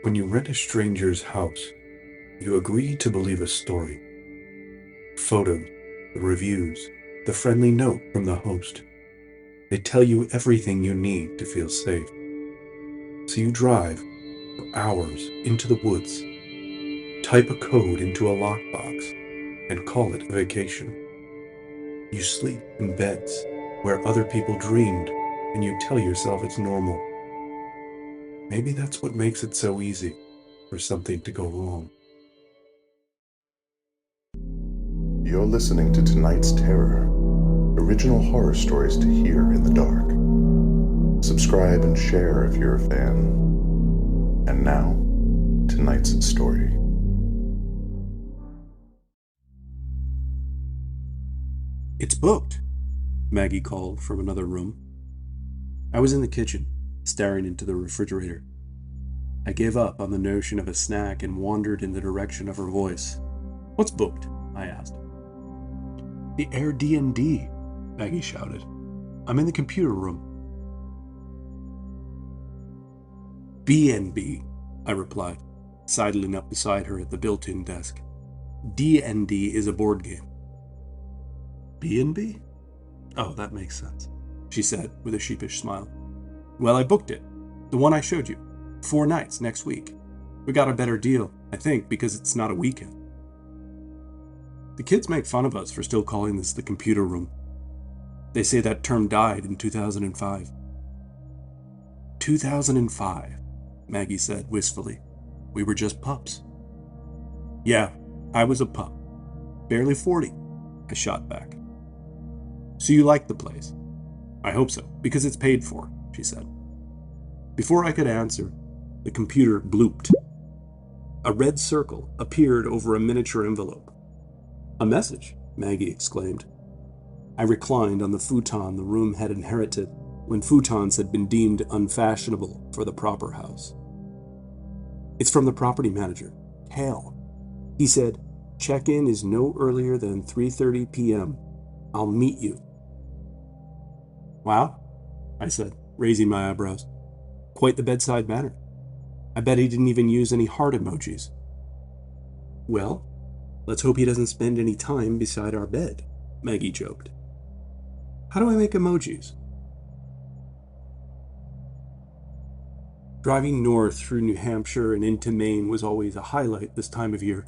When you rent a stranger's house, you agree to believe a story. Photos, the reviews, the friendly note from the host. They tell you everything you need to feel safe. So you drive for hours into the woods, type a code into a lockbox, and call it a vacation. You sleep in beds where other people dreamed, and you tell yourself it's normal. Maybe that's what makes it so easy for something to go wrong. You're listening to Tonight's Terror, original horror stories to hear in the dark. Subscribe and share if you're a fan. And now, tonight's story. It's booked, Maggie called from another room. I was in the kitchen, staring into the refrigerator. I gave up on the notion of a snack and wandered in the direction of her voice. What's booked? I asked. The Airbnb, Maggie shouted. I'm in the computer room. B&B, I replied, sidling up beside her at the built-in desk. D&D is a board game. B&B? Oh, that makes sense, she said with a sheepish smile. Well, I booked it. The one I showed you. 4 nights next week. We got a better deal, I think, because it's not a weekend. The kids make fun of us for still calling this the computer room. They say that term died in 2005. 2005, Maggie said wistfully. We were just pups. Yeah, I was a pup. Barely 40, I shot back. So you like the place? I hope so, because it's paid for, she said. Before I could answer, the computer blooped. A red circle appeared over a miniature envelope. A message, Maggie exclaimed. I reclined on the futon the room had inherited when futons had been deemed unfashionable for the proper house. It's from the property manager, Hale. He said, check-in is no earlier than 3:30 p.m. I'll meet you. Wow, I said, raising my eyebrows. Quite the bedside manner. I bet he didn't even use any heart emojis. Well, let's hope he doesn't spend any time beside our bed, Maggie joked. How do I make emojis? Driving north through New Hampshire and into Maine was always a highlight this time of year.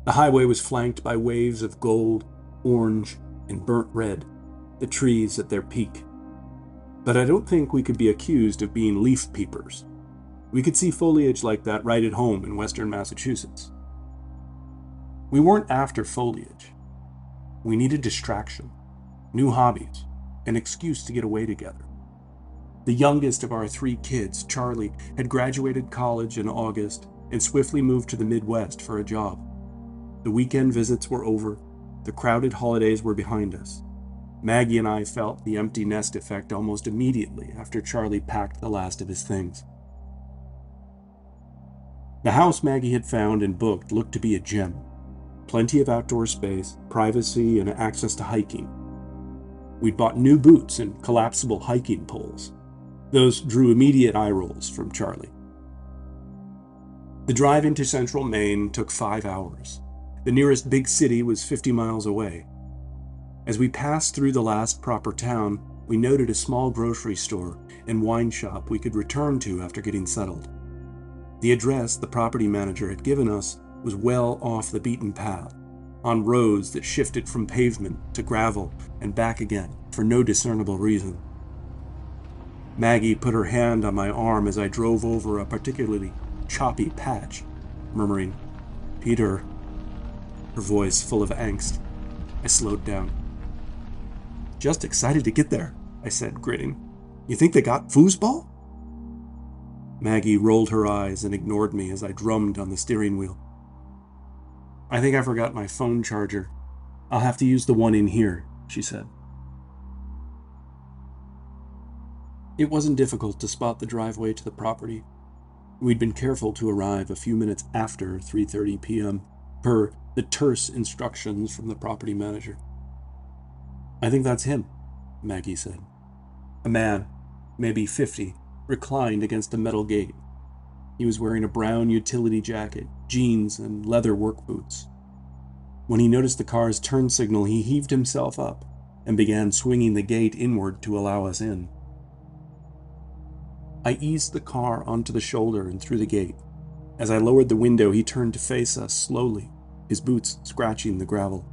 The highway was flanked by waves of gold, orange, and burnt red, the trees at their peak. But I don't think we could be accused of being leaf peepers. We could see foliage like that right at home in western Massachusetts. We weren't after foliage. We needed distraction, new hobbies, an excuse to get away together. The youngest of our 3 kids, Charlie, had graduated college in August and swiftly moved to the Midwest for a job. The weekend visits were over. The crowded holidays were behind us. Maggie and I felt the empty nest effect almost immediately after Charlie packed the last of his things. The house Maggie had found and booked looked to be a gem. Plenty of outdoor space, privacy, and access to hiking. We'd bought new boots and collapsible hiking poles. Those drew immediate eye rolls from Charlie. The drive into central Maine took 5 hours. The nearest big city was 50 miles away. As we passed through the last proper town, we noted a small grocery store and wine shop we could return to after getting settled. The address the property manager had given us was well off the beaten path, on roads that shifted from pavement to gravel and back again for no discernible reason. Maggie put her hand on my arm as I drove over a particularly choppy patch, murmuring, "Peter," her voice full of angst. I slowed down. "Just excited to get there," I said, grinning. "You think they got foosball?" Maggie rolled her eyes and ignored me as I drummed on the steering wheel. "I think I forgot my phone charger. I'll have to use the one in here," she said. It wasn't difficult to spot the driveway to the property. We'd been careful to arrive a few minutes after 3:30 p.m., per the terse instructions from the property manager. "I think that's him," Maggie said. A man, maybe 50, reclined against a metal gate. He was wearing a brown utility jacket, jeans, and leather work boots. When he noticed the car's turn signal, he heaved himself up and began swinging the gate inward to allow us in. I eased the car onto the shoulder and through the gate. As I lowered the window, he turned to face us slowly, his boots scratching the gravel.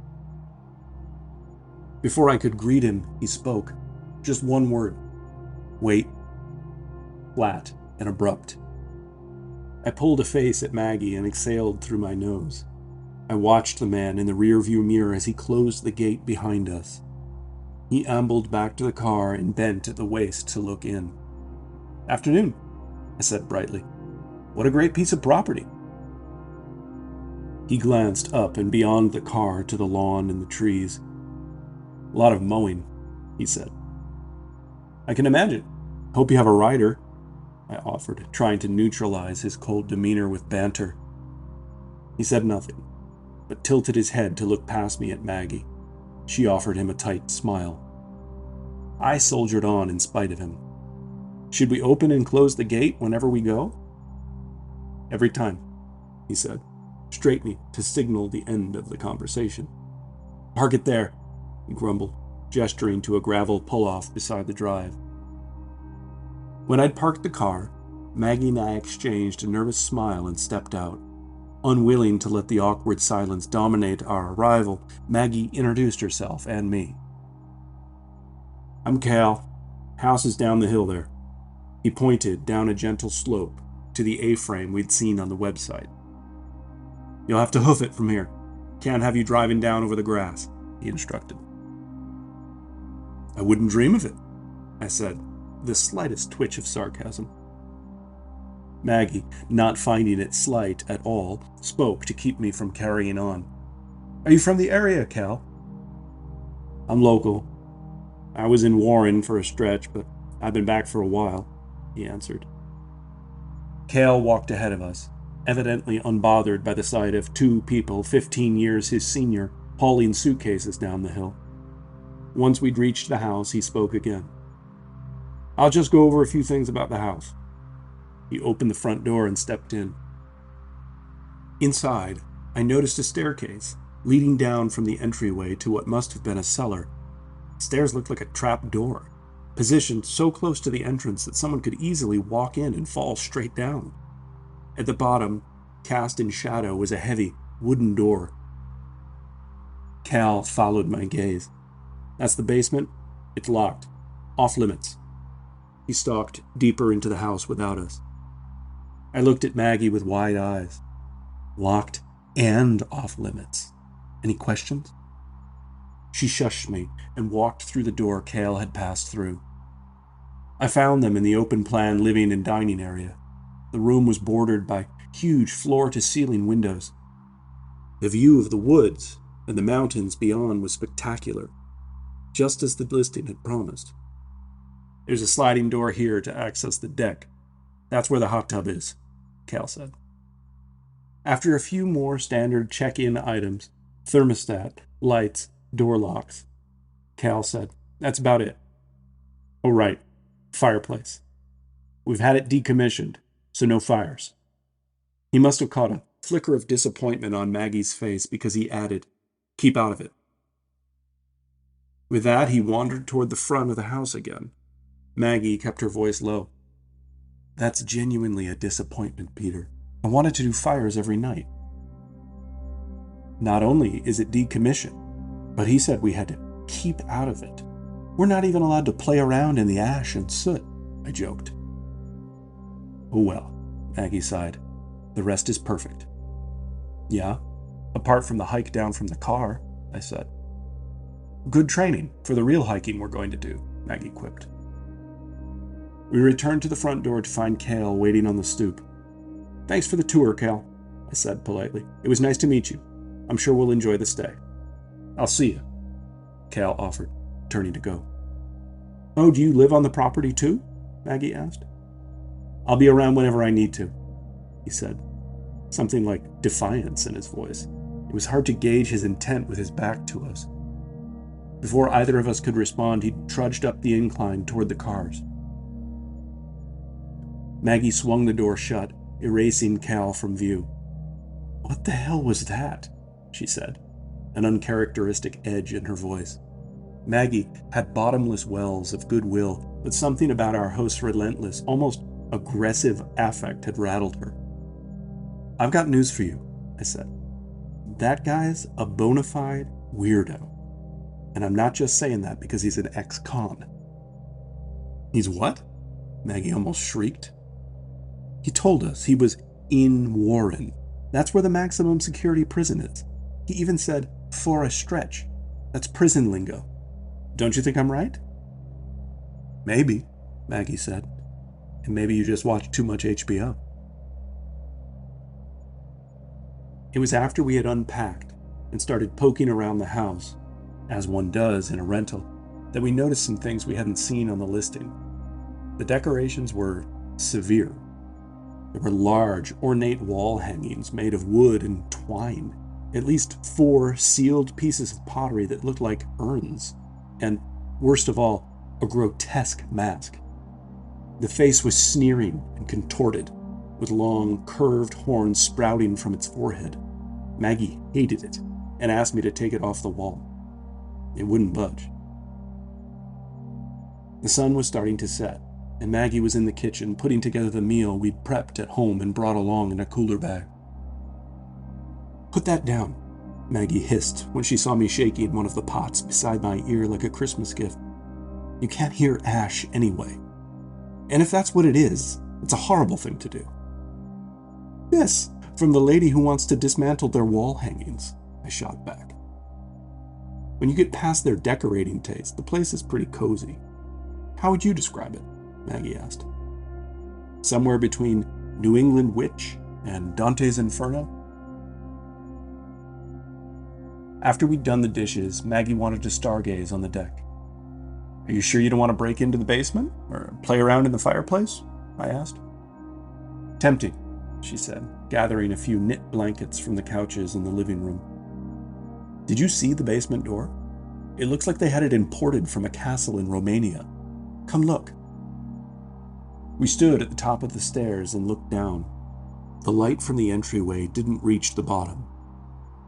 Before I could greet him, he spoke. Just one word. Wait. Flat and abrupt. I pulled a face at Maggie and exhaled through my nose. I watched the man in the rearview mirror as he closed the gate behind us. He ambled back to the car and bent at the waist to look in. Afternoon, I said brightly. What a great piece of property. He glanced up and beyond the car to the lawn and the trees. A lot of mowing, he said. I can imagine. Hope you have a rider, I offered, trying to neutralize his cold demeanor with banter. He said nothing, but tilted his head to look past me at Maggie. She offered him a tight smile. I soldiered on in spite of him. Should we open and close the gate whenever we go? Every time, he said, straightening to signal the end of the conversation. Park it there, he grumbled, gesturing to a gravel pull-off beside the drive. When I'd parked the car, Maggie and I exchanged a nervous smile and stepped out. Unwilling to let the awkward silence dominate our arrival, Maggie introduced herself and me. I'm Cal. House is down the hill there. He pointed down a gentle slope to the A-frame we'd seen on the website. You'll have to hoof it from here. Can't have you driving down over the grass, he instructed. I wouldn't dream of it, I said, the slightest twitch of sarcasm. Maggie, not finding it slight at all, spoke to keep me from carrying on. Are you from the area, Cal? I'm local. I was in Warren for a stretch, but I've been back for a while, he answered. Cal walked ahead of us, evidently unbothered by the sight of two people 15 years his senior hauling suitcases down the hill. Once we'd reached the house, he spoke again. I'll just go over a few things about the house. He opened the front door and stepped in. Inside, I noticed a staircase leading down from the entryway to what must have been a cellar. The stairs looked like a trap door, positioned so close to the entrance that someone could easily walk in and fall straight down. At the bottom, cast in shadow, was a heavy wooden door. Cal followed my gaze. That's the basement. It's locked. Off limits. He stalked deeper into the house without us. I looked at Maggie with wide eyes. Locked and off limits. Any questions? She shushed me and walked through the door Cal had passed through. I found them in the open-plan living and dining area. The room was bordered by huge floor-to-ceiling windows. The view of the woods and the mountains beyond was spectacular, just as the listing had promised. There's a sliding door here to access the deck. That's where the hot tub is, Cal said. After a few more standard check-in items, thermostat, lights, door locks, Cal said, that's about it. Oh, right, fireplace. We've had it decommissioned, so no fires. He must have caught a flicker of disappointment on Maggie's face because he added, keep out of it. With that, he wandered toward the front of the house again. Maggie kept her voice low. That's genuinely a disappointment, Peter. I wanted to do fires every night. Not only is it decommissioned, but he said we had to keep out of it. We're not even allowed to play around in the ash and soot, I joked. Oh well, Maggie sighed. The rest is perfect. Yeah, apart from the hike down from the car, I said. Good training for the real hiking we're going to do, Maggie quipped. We returned to the front door to find Cal waiting on the stoop. Thanks for the tour, Cal, I said politely. It was nice to meet you. I'm sure we'll enjoy the stay. I'll see you, Cal offered, turning to go. Oh, do you live on the property too? Maggie asked. I'll be around whenever I need to, he said, something like defiance in his voice. It was hard to gauge his intent with his back to us. Before either of us could respond, he trudged up the incline toward the cars. Maggie swung the door shut erasing Cal from view. "What the hell was that?" she said, an uncharacteristic edge in her voice. Maggie had bottomless wells of goodwill, but something about our host's relentless, almost aggressive affect had rattled her. "I've got news for you," I said. "That guy's a bona fide weirdo. And I'm not just saying that because he's an ex-con." "He's what?" Maggie almost shrieked. "He told us he was in Warren. That's where the maximum security prison is. He even said, for a stretch. That's prison lingo. Don't you think I'm right?" "Maybe," Maggie said. "And maybe you just watch too much HBO." It was after we had unpacked and started poking around the house, as one does in a rental, that we noticed some things we hadn't seen on the listing. The decorations were severe. There were large, ornate wall hangings made of wood and twine, at least 4 sealed pieces of pottery that looked like urns, and, worst of all, a grotesque mask. The face was sneering and contorted, with long, curved horns sprouting from its forehead. Maggie hated it and asked me to take it off the wall. It wouldn't budge. The sun was starting to set, and Maggie was in the kitchen putting together the meal we'd prepped at home and brought along in a cooler bag. "Put that down," Maggie hissed when she saw me shaking one of the pots beside my ear like a Christmas gift. "You can't hear ash anyway. And if that's what it is, it's a horrible thing to do." "Yes, from the lady who wants to dismantle their wall hangings," I shot back. "When you get past their decorating taste, the place is pretty cozy." "How would you describe it?" Maggie asked. "Somewhere between New England Witch and Dante's Inferno." After we'd done the dishes, Maggie wanted to stargaze on the deck. "Are you sure you don't want to break into the basement or play around in the fireplace?" I asked. "Tempting," she said, gathering a few knit blankets from the couches in the living room. "Did you see the basement door? It looks like they had it imported from a castle in Romania. Come look." We stood at the top of the stairs and looked down. The light from the entryway didn't reach the bottom.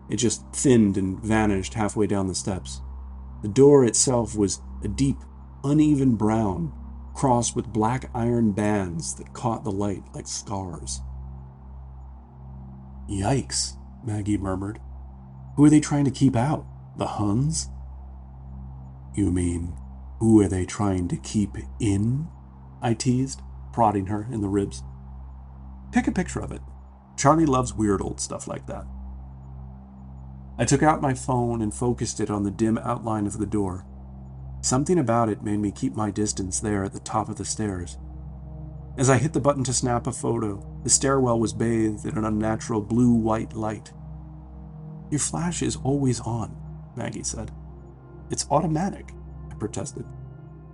It just thinned and vanished halfway down the steps. The door itself was a deep, uneven brown, crossed with black iron bands that caught the light like scars. "Yikes," Maggie murmured. "Who are they trying to keep out? The Huns?" "You mean, who are they trying to keep in?" I teased, prodding her in the ribs. "Pick a picture of it. Charlie loves weird old stuff like that." I took out my phone and focused it on the dim outline of the door. Something about it made me keep my distance there at the top of the stairs. As I hit the button to snap a photo, the stairwell was bathed in an unnatural blue-white light. "Your flash is always on," Maggie said. "It's automatic," I protested.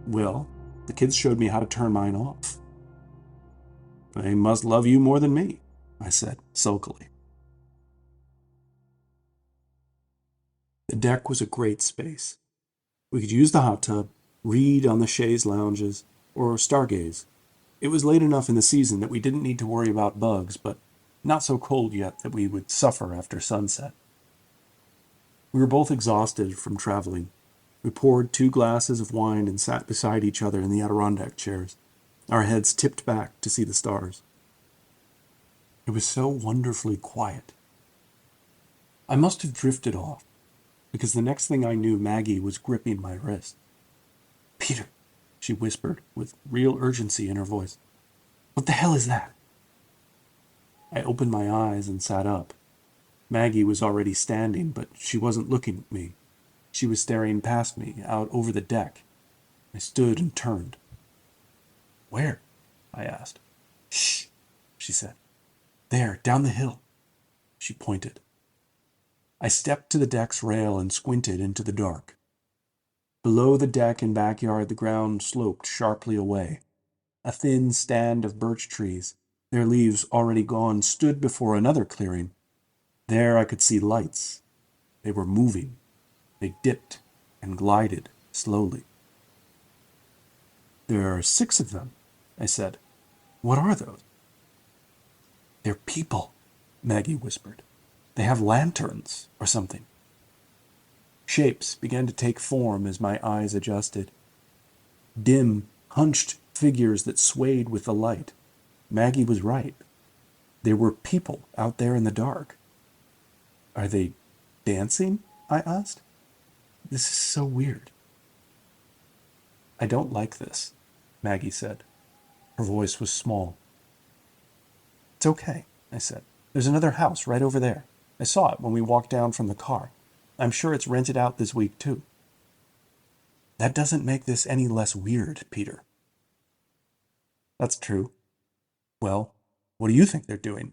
"Well, the kids showed me how to turn mine off." "They must love you more than me," I said, sulkily. The deck was a great space. We could use the hot tub, read on the chaise lounges, or stargaze. It was late enough in the season that we didn't need to worry about bugs, but not so cold yet that we would suffer after sunset. We were both exhausted from traveling. We poured 2 glasses of wine and sat beside each other in the Adirondack chairs, our heads tipped back to see the stars. It was so wonderfully quiet. I must have drifted off, because the next thing I knew, Maggie was gripping my wrist. "Peter," she whispered with real urgency in her voice. "What the hell is that?" I opened my eyes and sat up. Maggie was already standing, but she wasn't looking at me. She was staring past me, out over the deck. I stood and turned. "Where?" I asked. "Shh," she said. "There, down the hill." She pointed. I stepped to the deck's rail and squinted into the dark. Below the deck and backyard, the ground sloped sharply away. A thin stand of birch trees, their leaves already gone, stood before another clearing. There I could see lights. They were moving. They dipped and glided slowly. "There are 6 of them," I said. "What are those?" They're people, Maggie whispered. They have lanterns or something. Shapes began to take form as my eyes adjusted. Dim, hunched figures that swayed with the light. Maggie was right. There were people out there in the dark. Are they dancing? I asked. This is so weird. I don't like this, Maggie said. Her voice was small. It's okay, I said. There's another house right over there. I saw it when we walked down from the car. I'm sure it's rented out this week, too. That doesn't make this any less weird, Peter. That's true. Well, what do you think they're doing?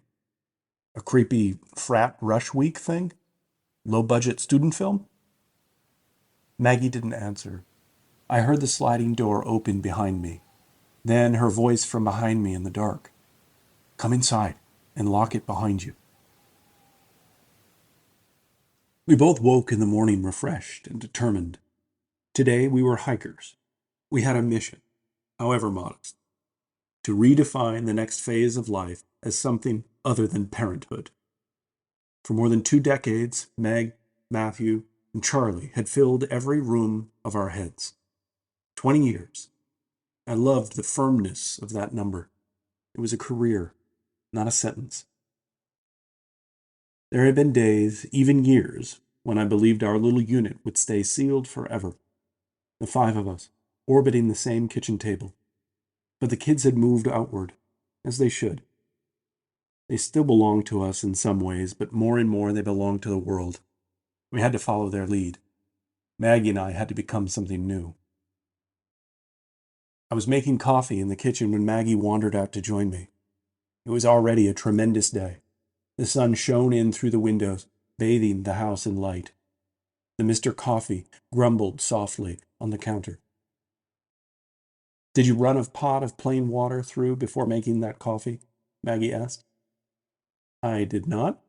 A creepy frat rush week thing? Low-budget student film? Maggie didn't answer. I heard the sliding door open behind me. Then her voice from behind me in the dark. Come inside and lock it behind you. We both woke in the morning refreshed and determined. Today we were hikers. We had a mission, however modest, to redefine the next phase of life as something other than parenthood. For more than 2 decades, Meg, Matthew, and Charlie had filled every room of our heads. 20 years. I loved the firmness of that number. It was a career, not a sentence. There had been days, even years, when I believed our little unit would stay sealed forever. The 5 of us, orbiting the same kitchen table. But the kids had moved outward, as they should. They still belonged to us in some ways, but more and more they belonged to the world. We had to follow their lead. Maggie and I had to become something new. I was making coffee in the kitchen when Maggie wandered out to join me. It was already a tremendous day. The sun shone in through the windows, bathing the house in light. The Mr. Coffee grumbled softly on the counter. Did you run a pot of plain water through before making that coffee? Maggie asked. I did not.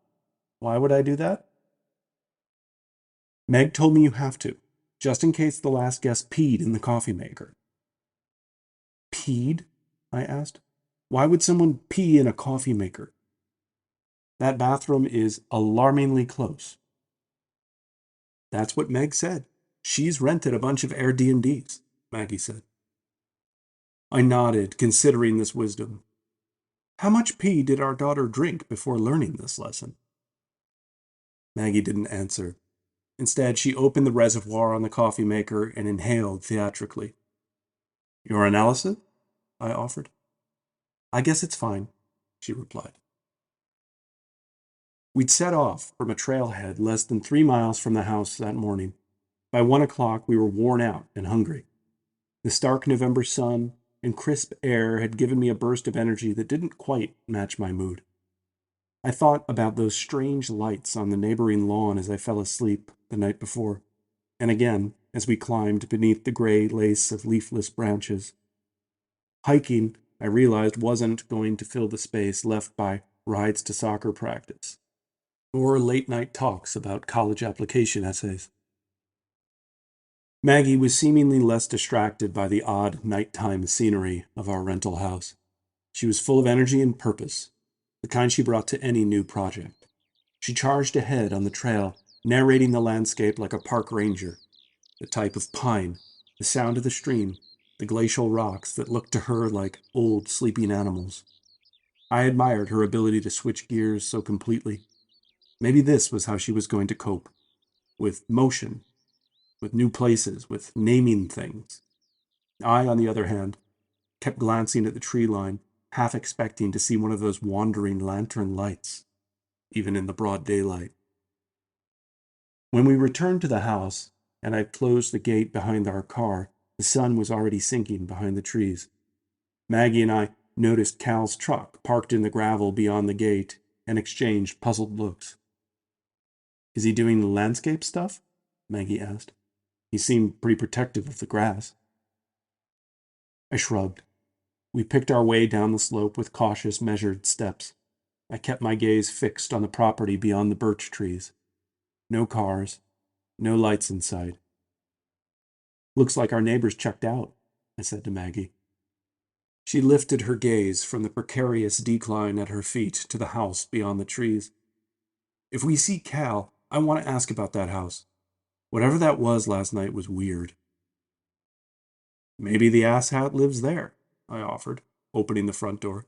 Why would I do that? Meg told me you have to, just in case the last guest peed in the coffee maker. Peed? I asked. Why would someone pee in a coffee maker? That bathroom is alarmingly close. That's what Meg said. She's rented a bunch of Airbnbs, Maggie said. I nodded, considering this wisdom. How much pee did our daughter drink before learning this lesson? Maggie didn't answer. Instead, she opened the reservoir on the coffee maker and inhaled theatrically. Your analysis? I offered. I guess it's fine, she replied. We'd set off from a trailhead less than 3 miles from the house that morning. By 1 o'clock, we were worn out and hungry. The stark November sun and crisp air had given me a burst of energy that didn't quite match my mood. I thought about those strange lights on the neighboring lawn as I fell asleep the night before, and again as we climbed beneath the gray lace of leafless branches. Hiking, I realized, wasn't going to fill the space left by rides to soccer practice or late-night talks about college application essays. Maggie was seemingly less distracted by the odd nighttime scenery of our rental house. She was full of energy and purpose, the kind she brought to any new project. She charged ahead on the trail, narrating the landscape like a park ranger, the type of pine, the sound of the stream, the glacial rocks that looked to her like old sleeping animals. I admired her ability to switch gears so completely. Maybe this was how she was going to cope, with motion, with new places, with naming things. I, on the other hand, kept glancing at the tree line, half expecting to see one of those wandering lantern lights, even in the broad daylight. When we returned to the house, and I closed the gate behind our car, the sun was already sinking behind the trees. Maggie and I noticed Cal's truck parked in the gravel beyond the gate and exchanged puzzled looks. Is he doing landscape stuff? Maggie asked. He seemed pretty protective of the grass. I shrugged. We picked our way down the slope with cautious, measured steps. I kept my gaze fixed on the property beyond the birch trees. No cars, no lights in sight. Looks like our neighbors checked out, I said to Maggie. She lifted her gaze from the precarious decline at her feet to the house beyond the trees. If we see Cal, I want to ask about that house. Whatever that was last night was weird. Maybe the asshat lives there, I offered, opening the front door.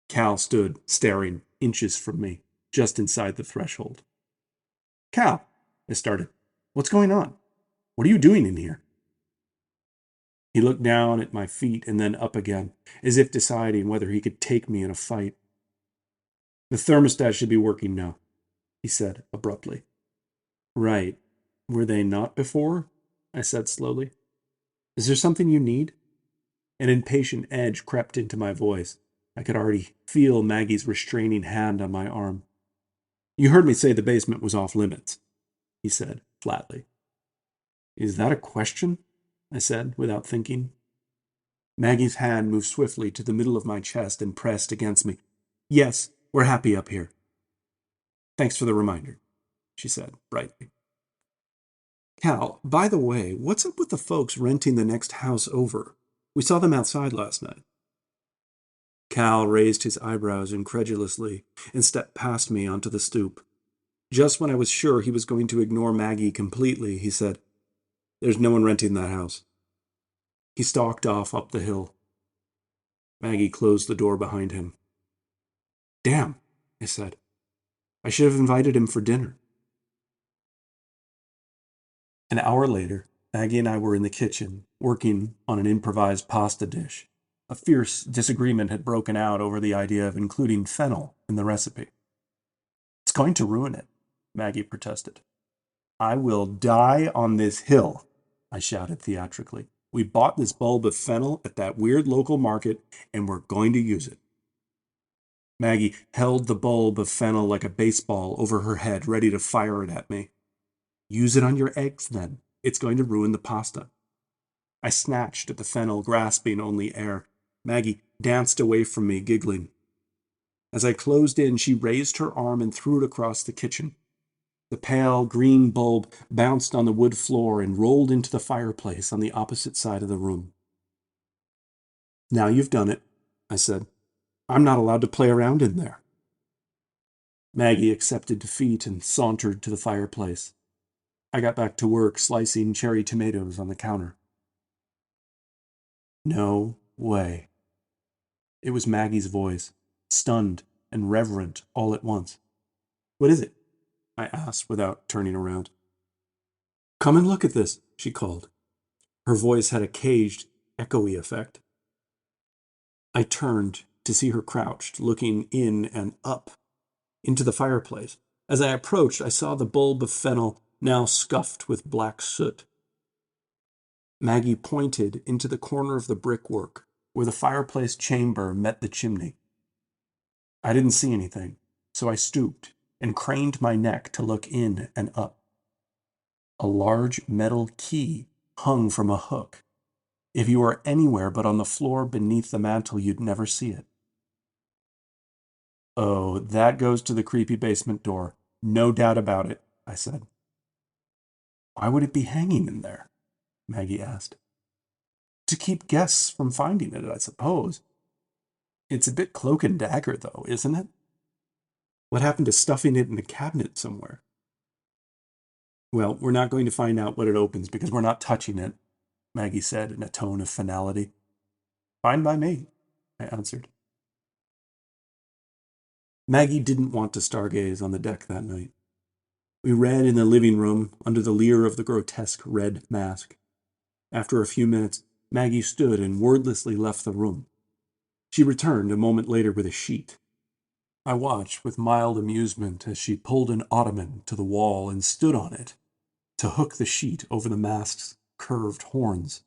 Cal stood, staring, inches from me, just inside the threshold. Cal, I started. What's going on? What are you doing in here? He looked down at my feet and then up again, as if deciding whether he could take me in a fight. The thermostat should be working now, he said abruptly. Right. Were they not before? I said slowly. Is there something you need? An impatient edge crept into my voice. I could already feel Maggie's restraining hand on my arm. You heard me say the basement was off limits, he said flatly. Is that a question? I said without thinking. Maggie's hand moved swiftly to the middle of my chest and pressed against me. Yes, we're happy up here. Thanks for the reminder, she said brightly. Cal, by the way, what's up with the folks renting the next house over? We saw them outside last night. Cal raised his eyebrows incredulously and stepped past me onto the stoop. Just when I was sure he was going to ignore Maggie completely, he said, There's no one renting that house. He stalked off up the hill. Maggie closed the door behind him. Damn, I said. I should have invited him for dinner. An hour later, Maggie and I were in the kitchen, working on an improvised pasta dish. A fierce disagreement had broken out over the idea of including fennel in the recipe. It's going to ruin it, Maggie protested. I will die on this hill, I shouted theatrically. We bought this bulb of fennel at that weird local market, and we're going to use it. Maggie held the bulb of fennel like a baseball over her head, ready to fire it at me. Use it on your eggs, then. It's going to ruin the pasta. I snatched at the fennel, grasping only air. Maggie danced away from me, giggling. As I closed in, she raised her arm and threw it across the kitchen. The pale green bulb bounced on the wood floor and rolled into the fireplace on the opposite side of the room. Now you've done it, I said. I'm not allowed to play around in there. Maggie accepted defeat and sauntered to the fireplace. I got back to work slicing cherry tomatoes on the counter. No way. It was Maggie's voice, stunned and reverent all at once. What is it? I asked without turning around. Come and look at this, she called. Her voice had a caged, echoey effect. I turned to see her crouched, looking in and up into the fireplace. As I approached, I saw the bulb of fennel now scuffed with black soot. Maggie pointed into the corner of the brickwork where the fireplace chamber met the chimney. I didn't see anything, so I stooped and craned my neck to look in and up. A large metal key hung from a hook. If you were anywhere but on the floor beneath the mantel, you'd never see it. Oh, that goes to the creepy basement door. No doubt about it, I said. Why would it be hanging in there? Maggie asked. To keep guests from finding it, I suppose. It's a bit cloak and dagger, though, isn't it? What happened to stuffing it in a cabinet somewhere? Well, we're not going to find out what it opens because we're not touching it, Maggie said in a tone of finality. Fine by me, I answered. Maggie didn't want to stargaze on the deck that night. We read in the living room under the leer of the grotesque red mask. After a few minutes, Maggie stood and wordlessly left the room. She returned a moment later with a sheet. I watched with mild amusement as she pulled an ottoman to the wall and stood on it to hook the sheet over the mask's curved horns.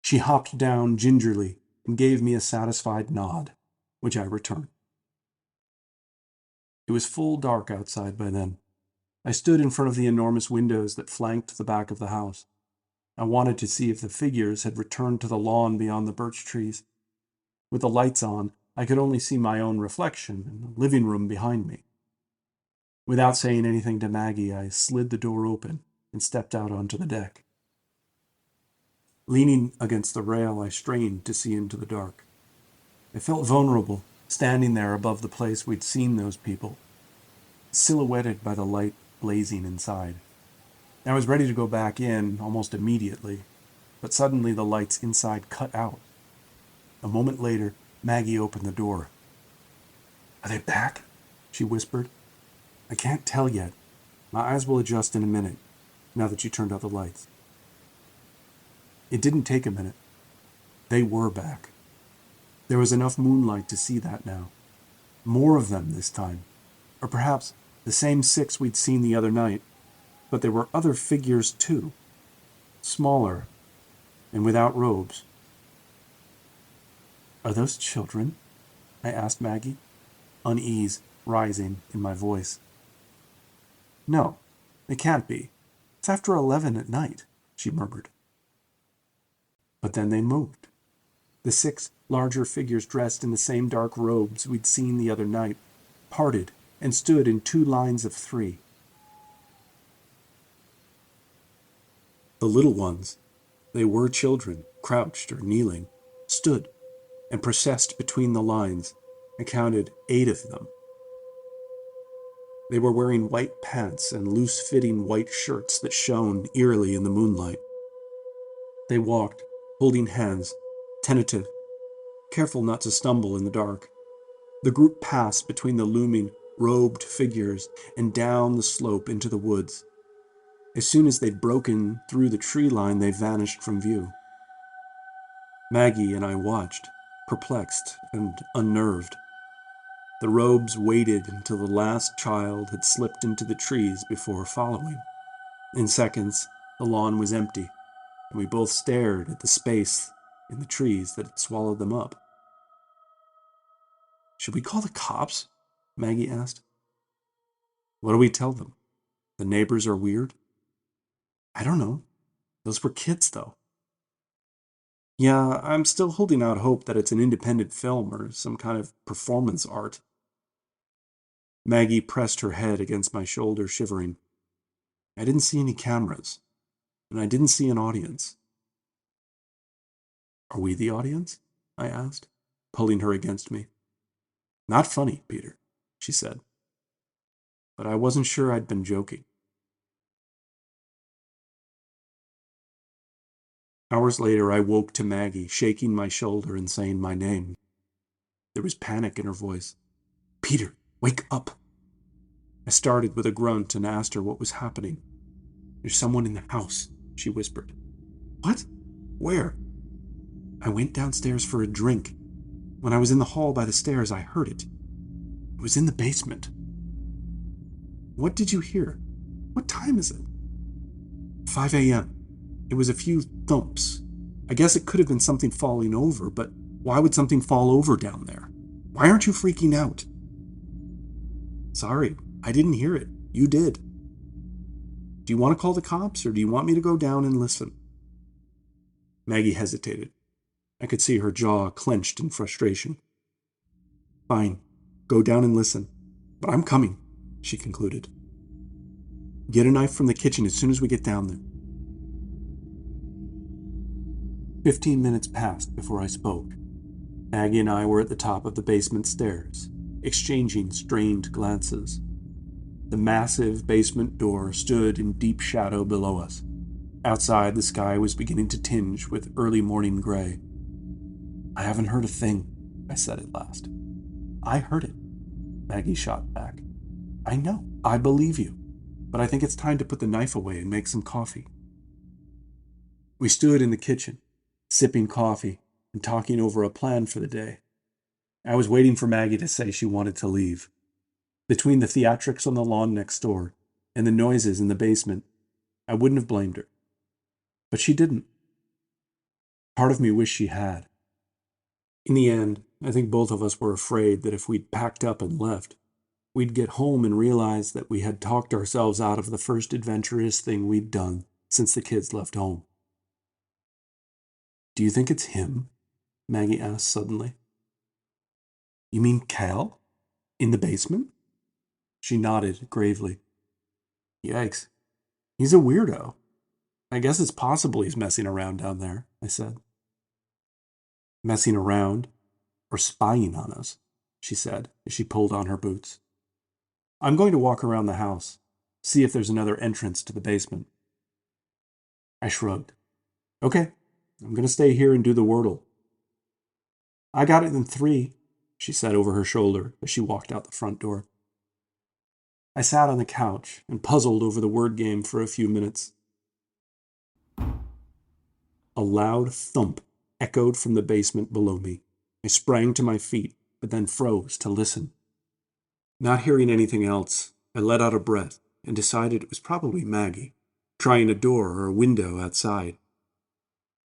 She hopped down gingerly and gave me a satisfied nod, which I returned. It was full dark outside by then. I stood in front of the enormous windows that flanked the back of the house. I wanted to see if the figures had returned to the lawn beyond the birch trees. With the lights on, I could only see my own reflection in the living room behind me. Without saying anything to Maggie, I slid the door open and stepped out onto the deck. Leaning against the rail, I strained to see into the dark. I felt vulnerable, standing there above the place we'd seen those people, silhouetted by the light blazing inside. I was ready to go back in almost immediately, but suddenly the lights inside cut out. A moment later, Maggie opened the door. "Are they back?" she whispered. "I can't tell yet. My eyes will adjust in a minute, now that you turned out the lights." It didn't take a minute. They were back. There was enough moonlight to see that now. More of them this time. Or perhaps the same 6 we'd seen the other night. But there were other figures too. Smaller and without robes. "Are those children?" I asked Maggie, unease rising in my voice. "No, they can't be. It's after 11 at night," she murmured. But then they moved. The 6 larger figures dressed in the same dark robes we'd seen the other night parted and stood in 2 lines of 3. The little ones, they were children, crouched or kneeling, stood and processed between the lines. I counted 8 of them. They were wearing white pants and loose-fitting white shirts that shone eerily in the moonlight. They walked, holding hands, tentative, careful not to stumble in the dark. The group passed between the looming, robed figures and down the slope into the woods. As soon as they'd broken through the tree line, they vanished from view. Maggie and I watched, perplexed and unnerved. The robes waited until the last child had slipped into the trees before following. In seconds, the lawn was empty, and we both stared at the space in the trees that had swallowed them up. "Should we call the cops?" Maggie asked. "What do we tell them? The neighbors are weird?" "I don't know. Those were kids, though." "Yeah, I'm still holding out hope that it's an independent film or some kind of performance art." Maggie pressed her head against my shoulder, shivering. "I didn't see any cameras, and I didn't see an audience." "Are we the audience?" I asked, pulling her against me. "Not funny, Peter," she said. But I wasn't sure I'd been joking. Hours later, I woke to Maggie shaking my shoulder and saying my name. There was panic in her voice. "Peter, wake up!" I started with a grunt and asked her what was happening. "There's someone in the house," she whispered. "What? Where?" "I went downstairs for a drink. When I was in the hall by the stairs, I heard it. It was in the basement." "What did you hear? What time is it?" 5 a.m. It was a few thumps. I guess it could have been something falling over, but why would something fall over down there? Why aren't you freaking out?" "Sorry, I didn't hear it. You did." "Do you want to call the cops, or do you want me to go down and listen?" Maggie hesitated. I could see her jaw clenched in frustration. "Fine, go down and listen. But I'm coming," she concluded. "Get a knife from the kitchen as soon as we get down there." 15 minutes passed before I spoke. Maggie and I were at the top of the basement stairs, exchanging strained glances. The massive basement door stood in deep shadow below us. Outside, the sky was beginning to tinge with early morning gray. "I haven't heard a thing," I said at last. "I heard it," Maggie shot back. "I know, I believe you, but I think it's time to put the knife away and make some coffee." We stood in the kitchen, sipping coffee and talking over a plan for the day. I was waiting for Maggie to say she wanted to leave. Between the theatrics on the lawn next door and the noises in the basement, I wouldn't have blamed her. But she didn't. Part of me wished she had. In the end, I think both of us were afraid that if we'd packed up and left, we'd get home and realize that we had talked ourselves out of the first adventurous thing we'd done since the kids left home. "Do you think it's him?" Maggie asked suddenly. "You mean Cal? In the basement?" She nodded gravely. "Yikes. He's a weirdo." I guess it's possible he's messing around down there, I said. Messing around or spying on us, she said as she pulled on her boots. I'm going to walk around the house, see if there's another entrance to the basement. I shrugged. Okay, I'm going to stay here and do the wordle. I got it in 3, she said over her shoulder as she walked out the front door. I sat on the couch and puzzled over the word game for a few minutes. A loud thump echoed from the basement below me. I sprang to my feet, but then froze to listen. Not hearing anything else, I let out a breath and decided it was probably Maggie, trying a door or a window outside.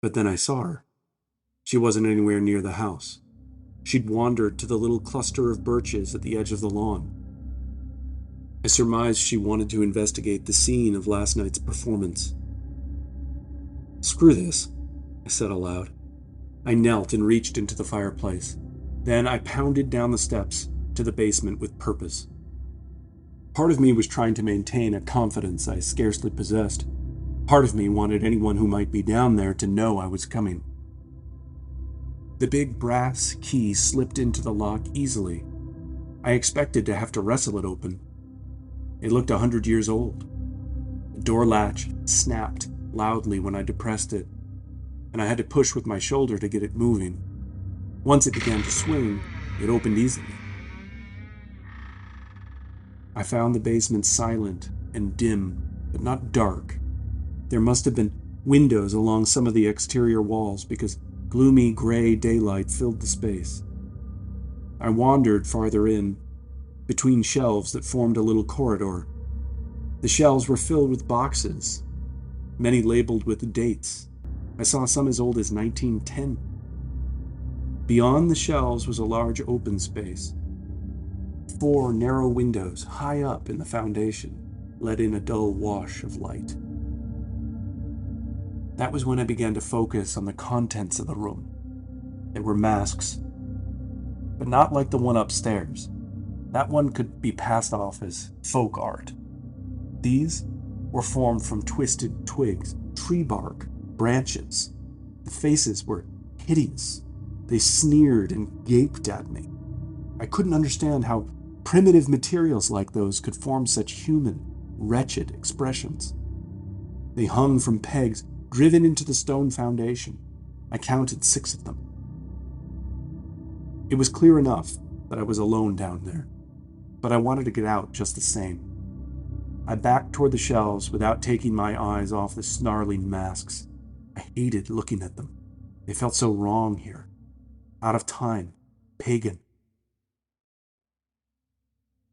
But then I saw her. She wasn't anywhere near the house. She'd wandered to the little cluster of birches at the edge of the lawn. I surmised she wanted to investigate the scene of last night's performance. Screw this, I said aloud. I knelt and reached into the fireplace. Then I pounded down the steps to the basement with purpose. Part of me was trying to maintain a confidence I scarcely possessed. Part of me wanted anyone who might be down there to know I was coming. The big brass key slipped into the lock easily. I expected to have to wrestle it open. It looked 100 years old. The door latch snapped loudly when I depressed it, and I had to push with my shoulder to get it moving. Once it began to swing, it opened easily. I found the basement silent and dim, but not dark. There must have been windows along some of the exterior walls because gloomy gray daylight filled the space. I wandered farther in, between shelves that formed a little corridor. The shelves were filled with boxes, many labeled with dates. I saw some as old as 1910. Beyond the shelves was a large open space. 4 narrow windows, high up in the foundation, let in a dull wash of light. That was when I began to focus on the contents of the room. There were masks, but not like the one upstairs. That one could be passed off as folk art. These were formed from twisted twigs, tree bark, branches. The faces were hideous. They sneered and gaped at me. I couldn't understand how primitive materials like those could form such human, wretched expressions. They hung from pegs driven into the stone foundation. I counted 6 of them. It was clear enough that I was alone down there, but I wanted to get out just the same. I backed toward the shelves without taking my eyes off the snarling masks. I hated looking at them. They felt so wrong here. Out of time. Pagan.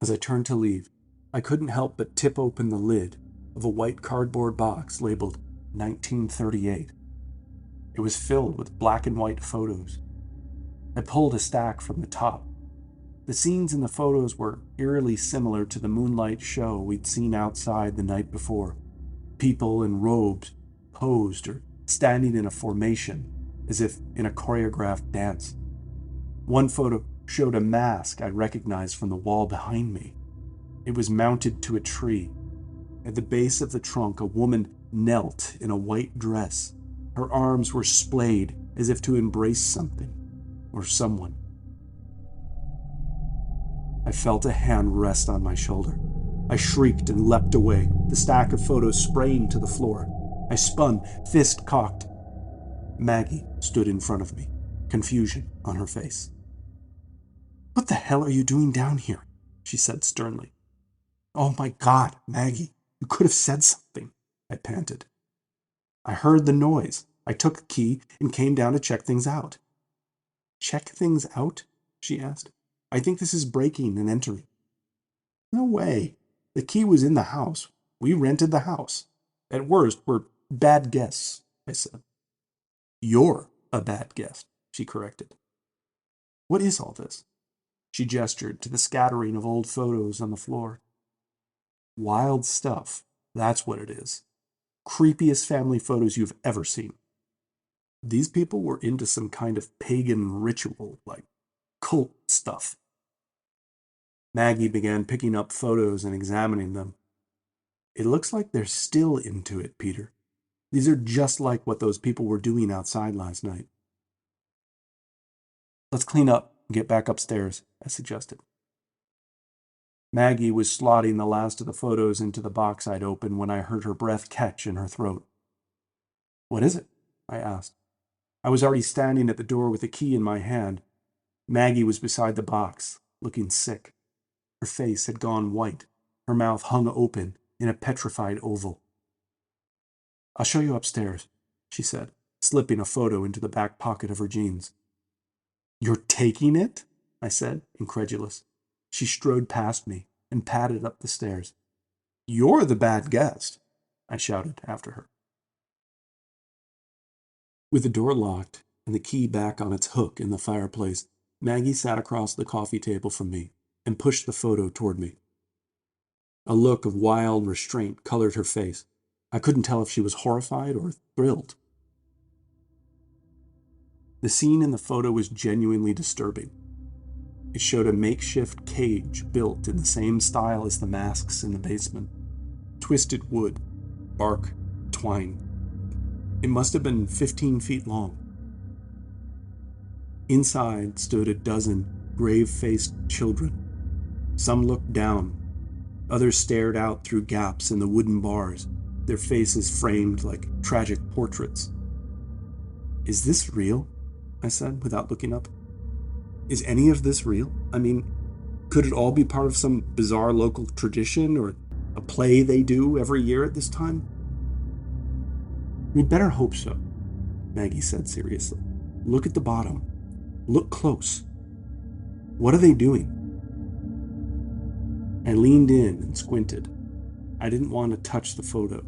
As I turned to leave, I couldn't help but tip open the lid of a white cardboard box labeled 1938. It was filled with black and white photos. I pulled a stack from the top. The scenes in the photos were eerily similar to the moonlight show we'd seen outside the night before. People in robes, posed or standing in a formation, as if in a choreographed dance. One photo showed a mask I recognized from the wall behind me. It was mounted to a tree. At the base of the trunk, a woman knelt in a white dress. Her arms were splayed as if to embrace something or someone. I felt a hand rest on my shoulder. I shrieked and leapt away, the stack of photos spraying to the floor. I spun, fist cocked. Maggie stood in front of me, confusion on her face. "What the hell are you doing down here?" she said sternly. "Oh my God, Maggie, you could have said something," I panted. "I heard the noise. I took a key and came down to check things out." "Check things out?" she asked. "I think this is breaking and entering." "No way. The key was in the house. We rented the house. At worst, we're bad guests," I said. "You're a bad guest," she corrected. "What is all this?" She gestured to the scattering of old photos on the floor. "Wild stuff, that's what it is. Creepiest family photos you've ever seen. These people were into some kind of pagan ritual, like cult stuff." Maggie began picking up photos and examining them. "It looks like they're still into it, Peter. These are just like what those people were doing outside last night. Let's clean up and get back upstairs, I suggested. Maggie was slotting the last of the photos into the box I'd opened when I heard her breath catch in her throat. What is it? I asked. I was already standing at the door with the key in my hand. Maggie was beside the box, looking sick. Her face had gone white. Her mouth hung open in a petrified oval. I'll show you upstairs, she said, slipping a photo into the back pocket of her jeans. You're taking it? I said, incredulous. She strode past me and padded up the stairs. You're the bad guest, I shouted after her. With the door locked and the key back on its hook in the fireplace, Maggie sat across the coffee table from me and pushed the photo toward me. A look of wild restraint colored her face. I couldn't tell if she was horrified or thrilled. The scene in the photo was genuinely disturbing. It showed a makeshift cage built in the same style as the masks in the basement. Twisted wood, bark, twine. It must have been 15 feet long. Inside stood a dozen grave-faced children. Some looked down. Others stared out through gaps in the wooden bars, their faces framed like tragic portraits. Is this real? I said, without looking up. Is any of this real? I mean, could it all be part of some bizarre local tradition or a play they do every year at this time? We'd better hope so, Maggie said seriously. Look at the bottom. Look close. What are they doing? I leaned in and squinted. I didn't want to touch the photo.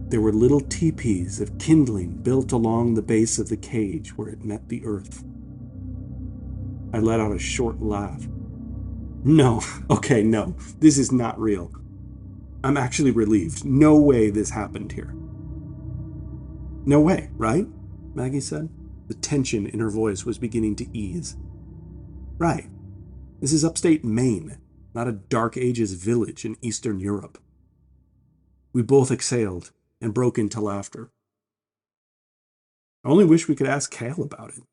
There were little teepees of kindling built along the base of the cage where it met the earth. I let out a short laugh. No, this is not real. I'm actually relieved. No way this happened here. No way, right? Maggie said. The tension in her voice was beginning to ease. Right. This is upstate Maine, not a Dark Ages village in Eastern Europe. We both exhaled and broke into laughter. I only wish we could ask Cale about it.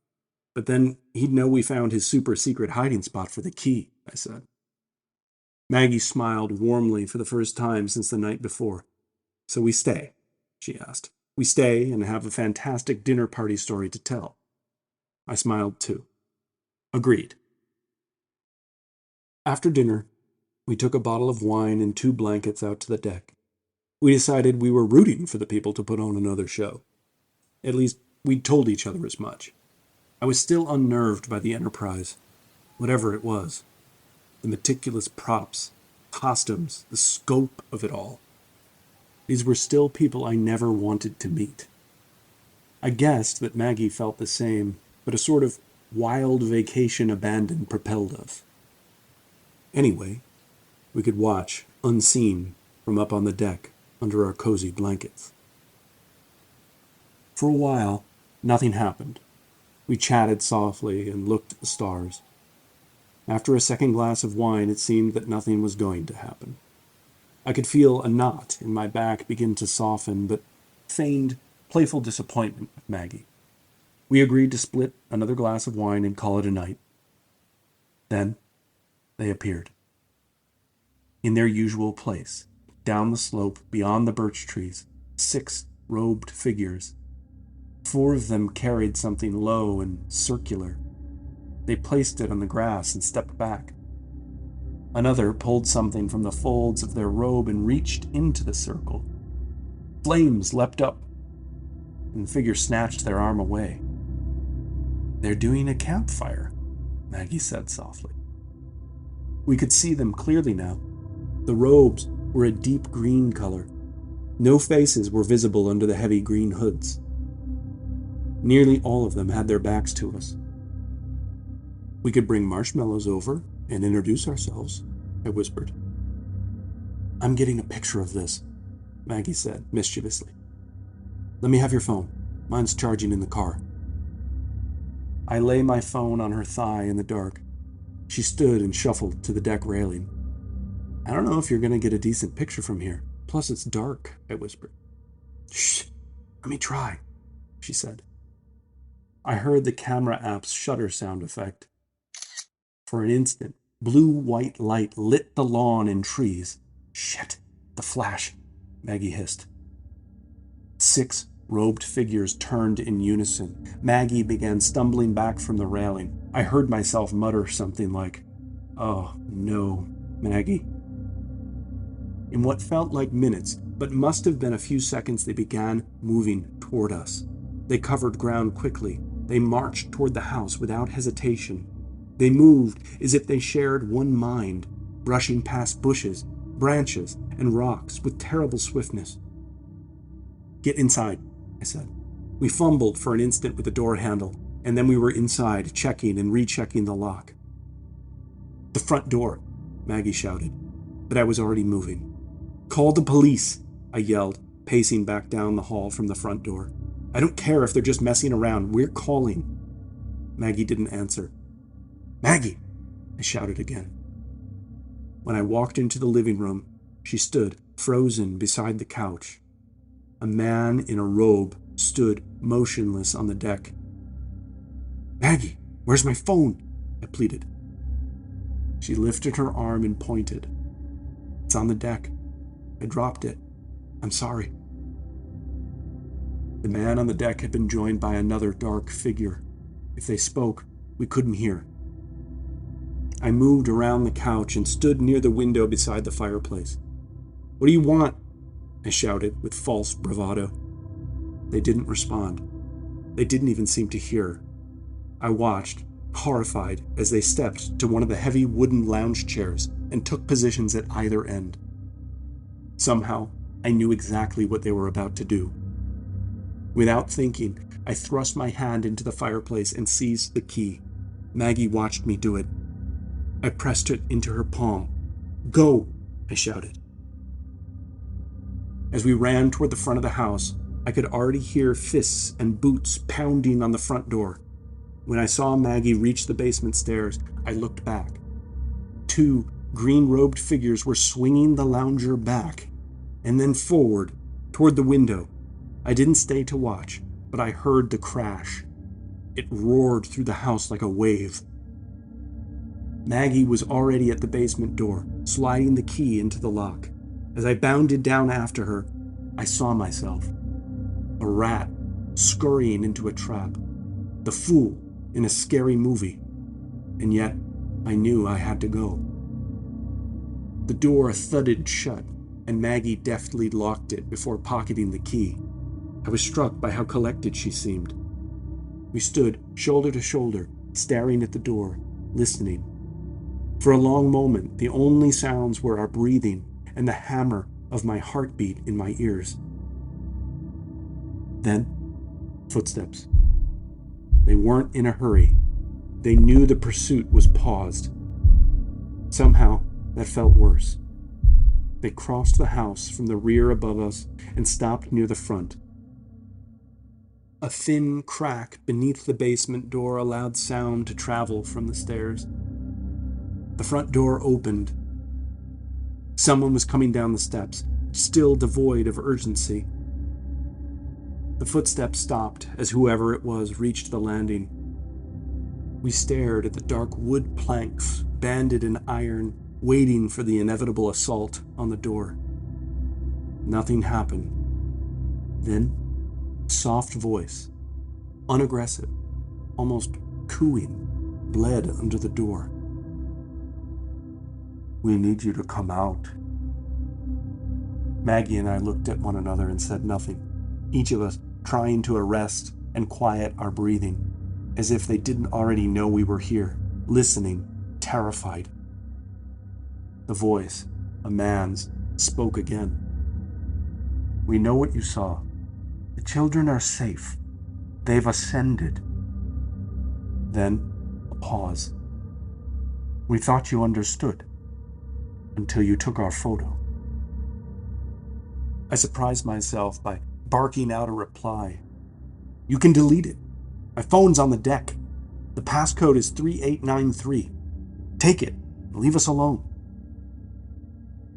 But then he'd know we found his super secret hiding spot for the key, I said. Maggie smiled warmly for the first time since the night before. So we stay, she asked. We stay and have a fantastic dinner party story to tell. I smiled too. Agreed. After dinner, we took a bottle of wine and 2 blankets out to the deck. We decided we were rooting for the people to put on another show. At least, we'd told each other as much. I was still unnerved by the enterprise, whatever it was. The meticulous props, costumes, the scope of it all. These were still people I never wanted to meet. I guessed that Maggie felt the same, but a sort of wild vacation abandon propelled us. Anyway, we could watch, unseen, from up on the deck, under our cozy blankets. For a while, nothing happened. We chatted softly and looked at the stars. After a second glass of wine, it seemed that nothing was going to happen. I could feel a knot in my back begin to soften, but feigned playful disappointment with Maggie. We agreed to split another glass of wine and call it a night. Then they appeared. In their usual place, down the slope beyond the birch trees, 6 robed figures. 4 of them carried something low and circular. They placed it on the grass and stepped back. Another pulled something from the folds of their robe and reached into the circle. Flames leapt up, and the figure snatched their arm away. They're doing a campfire, Maggie said softly. We could see them clearly now. The robes were a deep green color. No faces were visible under the heavy green hoods. Nearly all of them had their backs to us. We could bring marshmallows over and introduce ourselves, I whispered. I'm getting a picture of this, Maggie said mischievously. Let me have your phone. Mine's charging in the car. I lay my phone on her thigh in the dark. She stood and shuffled to the deck railing. I don't know if you're going to get a decent picture from here, Plus, it's dark, I whispered. Shh, let me try, she said. I heard the camera app's shutter sound effect. For an instant, blue-white light lit the lawn and trees. Shit, the flash, Maggie hissed. 6 robed figures turned in unison. Maggie began stumbling back from the railing. I heard myself mutter something like, "Oh, no, Maggie." In what felt like minutes, but must have been a few seconds, they began moving toward us. They covered ground quickly. They marched toward the house without hesitation. They moved as if they shared one mind, brushing past bushes, branches, and rocks with terrible swiftness. "Get inside," I said. We fumbled for an instant with the door handle, and then we were inside, checking and rechecking the lock. "The front door," Maggie shouted, but I was already moving. "Call the police," I yelled, pacing back down the hall from the front door. "I don't care if they're just messing around. We're calling." Maggie didn't answer. "Maggie!" I shouted again. When I walked into the living room, she stood, frozen beside the couch. A man in a robe stood motionless on the deck. "Maggie, where's my phone?" I pleaded. She lifted her arm and pointed. "It's on the deck. I dropped it. I'm sorry." The man on the deck had been joined by another dark figure. If they spoke, we couldn't hear. I moved around the couch and stood near the window beside the fireplace. "What do you want?" I shouted with false bravado. They didn't respond. They didn't even seem to hear. I watched, horrified, as they stepped to one of the heavy wooden lounge chairs and took positions at either end. Somehow, I knew exactly what they were about to do. Without thinking, I thrust my hand into the fireplace and seized the key. Maggie watched me do it. I pressed it into her palm. "Go!" I shouted. As we ran toward the front of the house, I could already hear fists and boots pounding on the front door. When I saw Maggie reach the basement stairs, I looked back. 2 green-robed figures were swinging the lounger back, and then forward, toward the window. I didn't stay to watch, but I heard the crash. It roared through the house like a wave. Maggie was already at the basement door, sliding the key into the lock. As I bounded down after her, I saw myself. A rat scurrying into a trap. The fool in a scary movie. And yet, I knew I had to go. The door thudded shut, and Maggie deftly locked it before pocketing the key. I was struck by how collected she seemed. We stood shoulder to shoulder, staring at the door, listening. For a long moment, the only sounds were our breathing and the hammer of my heartbeat in my ears. Then, footsteps. They weren't in a hurry. They knew the pursuit was paused. Somehow, that felt worse. They crossed the house from the rear above us and stopped near the front. A thin crack beneath the basement door allowed sound to travel from the stairs. The front door opened. Someone was coming down the steps, still devoid of urgency. The footsteps stopped as whoever it was reached the landing. We stared at the dark wood planks, banded in iron, waiting for the inevitable assault on the door. Nothing happened. Then, a soft voice, unaggressive, almost cooing, bled under the door. "We need you to come out." Maggie and I looked at one another and said nothing, each of us trying to arrest and quiet our breathing, as if they didn't already know we were here, listening, terrified. The voice, a man's, spoke again. "We know what you saw. The children are safe. They've ascended." Then, a pause. "We thought you understood, until you took our photo." I surprised myself by barking out a reply. "You can delete it. My phone's on the deck. The passcode is 3893. Take it and leave us alone."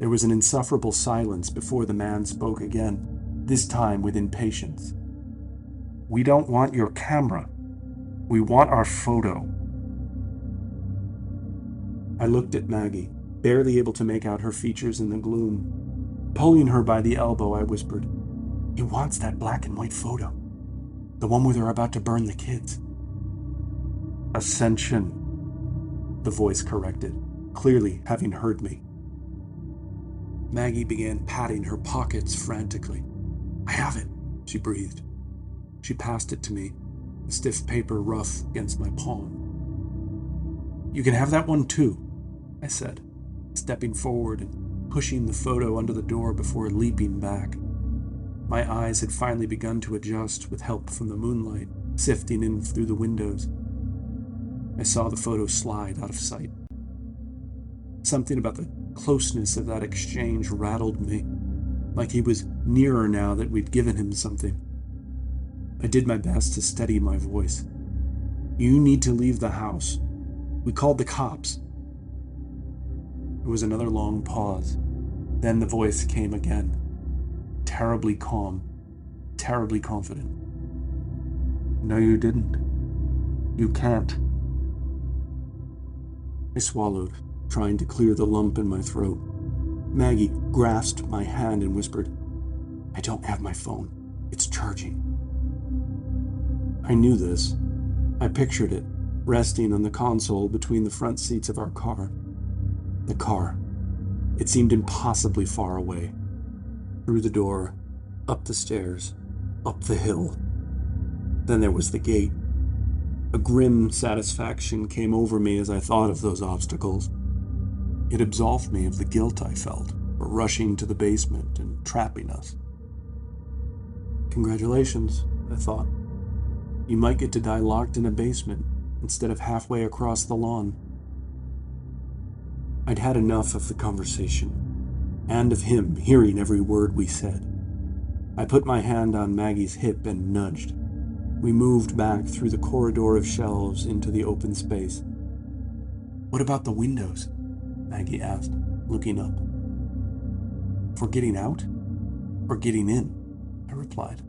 There was an insufferable silence before the man spoke again, this time with impatience. "We don't want your camera. We want our photo." I looked at Maggie, barely able to make out her features in the gloom. Pulling her by the elbow, I whispered, "He wants that black and white photo. The one where they're about to burn the kids." "Ascension," the voice corrected, clearly having heard me. Maggie began patting her pockets frantically. "I have it," she breathed. She passed it to me, the stiff paper rough against my palm. "You can have that one too," I said, stepping forward and pushing the photo under the door before leaping back. My eyes had finally begun to adjust with help from the moonlight sifting in through the windows. I saw the photo slide out of sight. Something about the closeness of that exchange rattled me, like he was nearer now that we'd given him something. I did my best to steady my voice. "You need to leave the house. We called the cops." There was another long pause. Then the voice came again, terribly calm, terribly confident. "No, you didn't. You can't." I swallowed, trying to clear the lump in my throat. Maggie grasped my hand and whispered, "I don't have my phone. It's charging." I knew this. I pictured it, resting on the console between the front seats of our car. The car. It seemed impossibly far away. Through the door, up the stairs, up the hill. Then there was the gate. A grim satisfaction came over me as I thought of those obstacles. It absolved me of the guilt I felt for rushing to the basement and trapping us. "Congratulations," I thought. "You might get to die locked in a basement instead of halfway across the lawn." I'd had enough of the conversation, and of him hearing every word we said. I put my hand on Maggie's hip and nudged. We moved back through the corridor of shelves into the open space. "What about the windows?" Maggie asked, looking up. "For getting out? Or getting in?" I replied.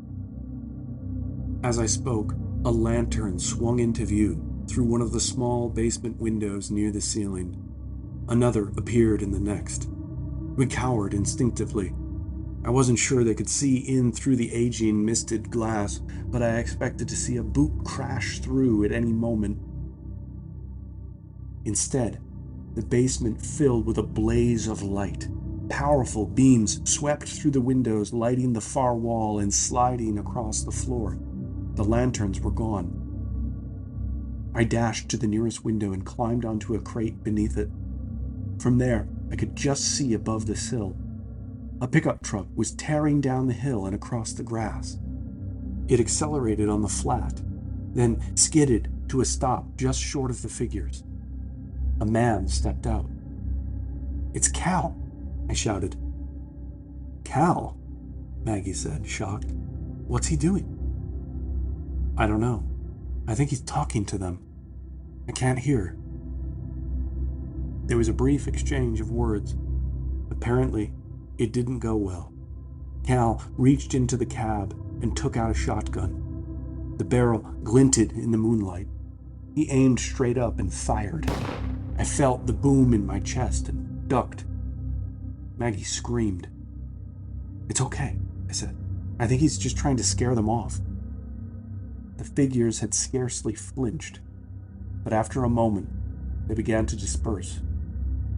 As I spoke, a lantern swung into view through one of the small basement windows near the ceiling. Another appeared in the next. We cowered instinctively. I wasn't sure they could see in through the aging, misted glass, but I expected to see a boot crash through at any moment. Instead, the basement filled with a blaze of light. Powerful beams swept through the windows, lighting the far wall and sliding across the floor. The lanterns were gone. I dashed to the nearest window and climbed onto a crate beneath it. From there, I could just see above the sill. A pickup truck was tearing down the hill and across the grass. It accelerated on the flat, then skidded to a stop just short of the figures. A man stepped out. "It's Cal," I shouted. "Cal?" Maggie said, shocked. "What's he doing?" "I don't know. I think he's talking to them. I can't hear." There was a brief exchange of words. Apparently, it didn't go well. Cal reached into the cab and took out a shotgun. The barrel glinted in the moonlight. He aimed straight up and fired. I felt the boom in my chest and ducked. Maggie screamed. "It's okay," I said. "I think he's just trying to scare them off." The figures had scarcely flinched, but after a moment, they began to disperse.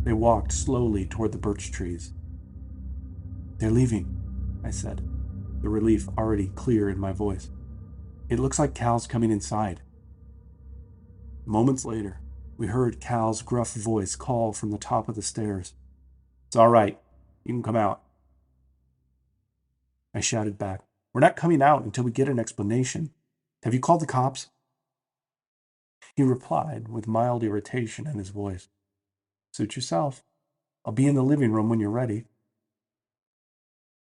They walked slowly toward the birch trees. "They're leaving," I said, the relief already clear in my voice. "It looks like Cal's coming inside." Moments later, we heard Cal's gruff voice call from the top of the stairs. "It's all right. You can come out." I shouted back, "We're not coming out until we get an explanation. Have you called the cops?" He replied with mild irritation in his voice. "Suit yourself. I'll be in the living room when you're ready."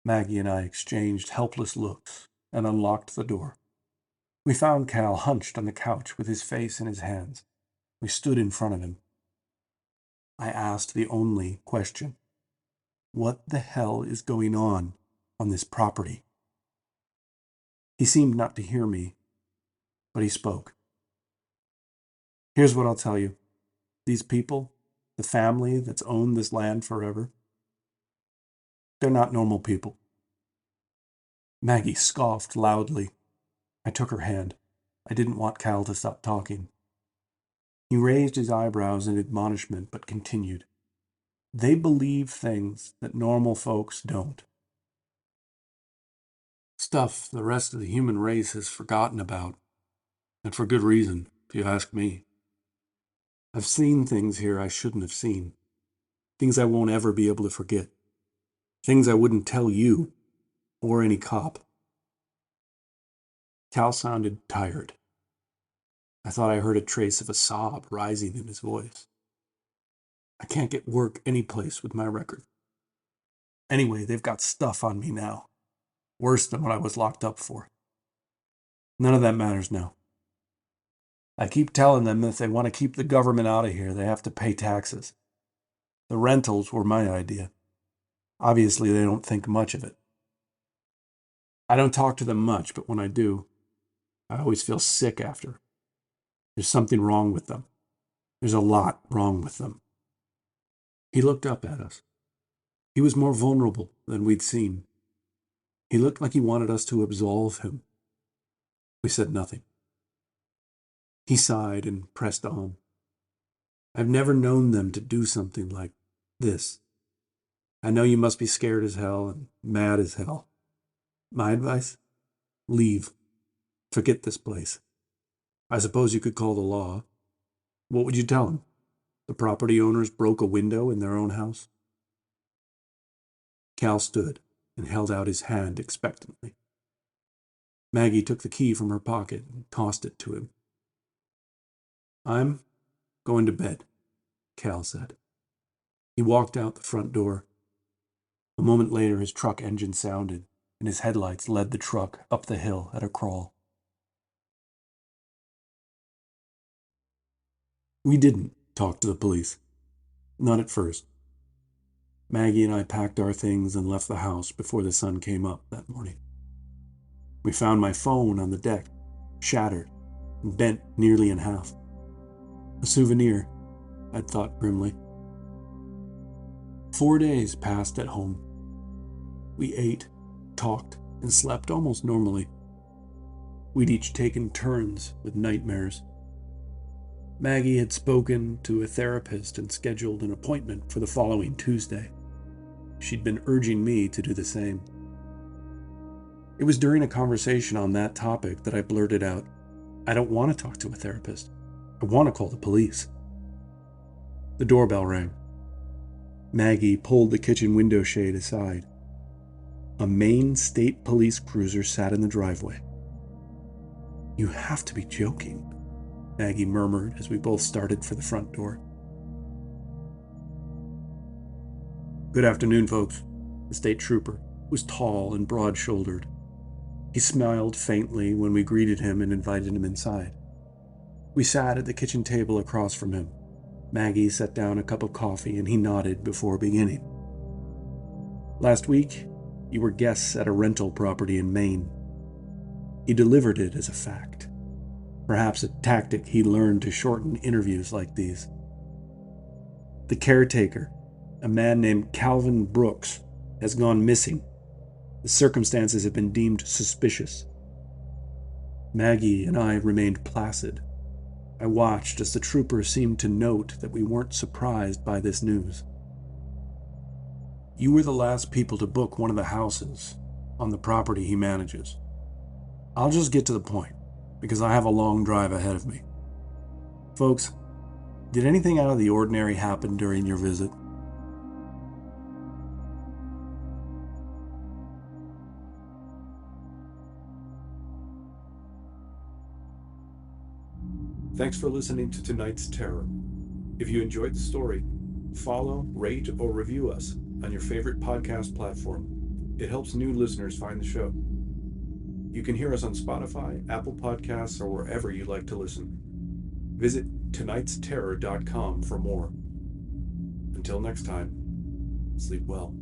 Maggie and I exchanged helpless looks and unlocked the door. We found Cal hunched on the couch with his face in his hands. We stood in front of him. I asked the only question. What the hell is going on this property? He seemed not to hear me, but he spoke. Here's what I'll tell you. These people, the family that's owned this land forever, they're not normal people. Maggie scoffed loudly. I took her hand. I didn't want Cal to stop talking. He raised his eyebrows in admonishment, but continued. They believe things that normal folks don't. Stuff the rest of the human race has forgotten about. And for good reason, if you ask me. I've seen things here I shouldn't have seen. Things I won't ever be able to forget. Things I wouldn't tell you, or any cop. Cal sounded tired. I thought I heard a trace of a sob rising in his voice. I can't get work anyplace with my record. Anyway, they've got stuff on me now. Worse than what I was locked up for. None of that matters now. I keep telling them that if they want to keep the government out of here, they have to pay taxes. The rentals were my idea. Obviously, they don't think much of it. I don't talk to them much, but when I do, I always feel sick after. There's something wrong with them. There's a lot wrong with them. He looked up at us. He was more vulnerable than we'd seen. He looked like he wanted us to absolve him. We said nothing. He sighed and pressed on. I've never known them to do something like this. I know you must be scared as hell and mad as hell. My advice? Leave. Forget this place. I suppose you could call the law. What would you tell them? The property owners broke a window in their own house? Cal stood and held out his hand expectantly. Maggie took the key from her pocket and tossed it to him. I'm going to bed, Cal said. He walked out the front door. A moment later, his truck engine sounded, and his headlights led the truck up the hill at a crawl. We didn't talk to the police. Not at first. Maggie and I packed our things and left the house before the sun came up that morning. We found my phone on the deck, shattered and bent nearly in half. A souvenir, I'd thought grimly. 4 days passed at home. We ate, talked, and slept almost normally. We'd each taken turns with nightmares. Maggie had spoken to a therapist and scheduled an appointment for the following Tuesday. She'd been urging me to do the same. It was during a conversation on that topic that I blurted out, I don't want to talk to a therapist. I want to call the police. The doorbell rang. Maggie pulled the kitchen window shade aside. A Maine State Police cruiser sat in the driveway. You have to be joking, Maggie murmured as we both started for the front door. Good afternoon, folks. The state trooper was tall and broad-shouldered. He smiled faintly when we greeted him and invited him inside. We sat at the kitchen table across from him. Maggie set down a cup of coffee and he nodded before beginning. Last week, you were guests at a rental property in Maine. He delivered it as a fact. Perhaps a tactic he learned to shorten interviews like these. The caretaker, a man named Calvin Brooks, has gone missing. The circumstances have been deemed suspicious. Maggie and I remained placid. I watched as the trooper seemed to note that we weren't surprised by this news. You were the last people to book one of the houses on the property he manages. I'll just get to the point, because I have a long drive ahead of me. Folks, did anything out of the ordinary happen during your visit? Thanks for listening to tonight's Terror. If you enjoyed the story, follow, rate, or review us on your favorite podcast platform. It helps new listeners find the show. You can hear us on Spotify, Apple Podcasts, or wherever you like to listen. Visit tonightsterror.com for more. Until next time, sleep well.